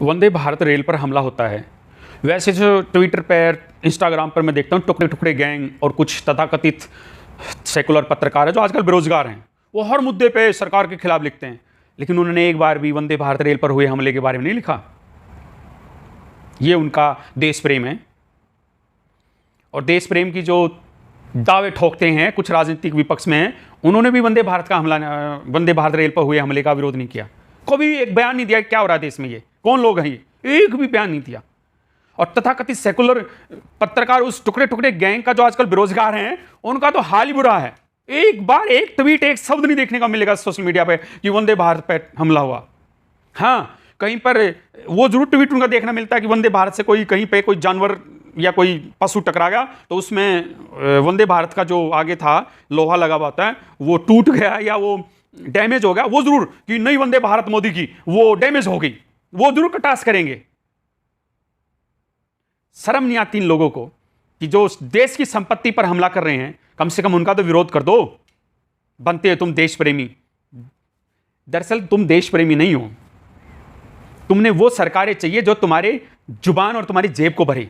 Vande Bharat rail पर हमला होता है। वैसे जो ट्विटर पर, इंस्टाग्राम पर मैं देखता हूँ टुकड़े टुकड़े गैंग और कुछ तथाकथित सेकुलर पत्रकार है जो आजकल बेरोजगार हैं, वो हर मुद्दे पे सरकार के खिलाफ लिखते हैं, लेकिन उन्होंने एक बार भी वंदे भारत रेल पर हुए हमले के बारे में नहीं लिखा। ये उनका देश प्रेम है। और देश प्रेम की जो दावे ठोकते हैं कुछ राजनीतिक विपक्ष में हैं, उन्होंने भी वंदे भारत रेल पर हुए हमले का विरोध नहीं किया। कभी एक बयान नहीं दिया क्या हो रहा है देश में, ये कौन लोग हैं, ये एक भी बयान नहीं दिया। और तथाकथित सेकुलर पत्रकार, उस टुकड़े टुकड़े गैंग का जो आजकल बेरोजगार हैं, उनका तो हाल ही बुरा है। एक बार एक ट्वीट, एक शब्द नहीं देखने का मिलेगा सोशल मीडिया पे कि वंदे भारत पे हमला हुआ। हाँ, कहीं पर वो जरूर ट्वीट उनका देखना मिलता है कि वंदे भारत से कोई कहीं पे कोई जानवर या कोई पशु टकरा गया तो उसमें वंदे भारत का जो आगे था लोहा लगा हुआ होता है वो टूट गया या वो डैमेज हो गया, वो जरूर कि नई वंदे भारत मोदी की वो डैमेज हो गई, वो जरूर कटास करेंगे। शर्म नहीं आती इन लोगों को कि जो देश की संपत्ति पर हमला कर रहे हैं, कम से कम उनका तो विरोध कर दो। बनते हो तुम देश प्रेमी, दरअसल तुम देश प्रेमी नहीं हो। तुमने वो सरकारें चाहिए जो तुम्हारे जुबान और तुम्हारी जेब को भरे।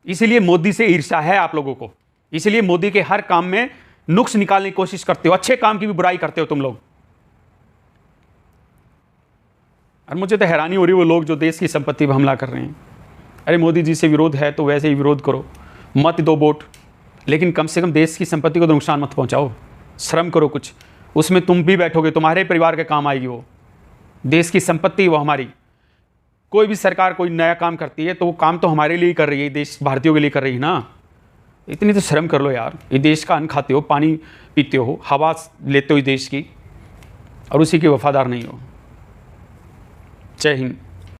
इसीलिए मोदी से ईर्ष्या है आप लोगों को, इसीलिए मोदी के हर काम में नुक्स निकालने की कोशिश करते हो, अच्छे काम की भी बुराई करते हो तुम लोग। और मुझे तो हैरानी हो रही है वो लोग जो देश की संपत्ति पर हमला कर रहे हैं। अरे मोदी जी से विरोध है तो वैसे ही विरोध करो, मत दो वोट, लेकिन कम से कम देश की संपत्ति को तो नुकसान मत पहुंचाओ। शर्म करो कुछ, उसमें तुम भी बैठोगे, तुम्हारे परिवार के काम आएगी वो। देश की संपत्ति वो हमारी। कोई भी सरकार कोई नया काम करती है तो वो काम तो हमारे लिए ही कर रही है, देश भारतीयों के लिए कर रही है ना। इतनी तो शर्म कर लो यार। ये देश का अन्न खाते हो, पानी पीते हो, हवा लेते हो इस देश की, और उसी के वफादार नहीं हो। जय हिंद।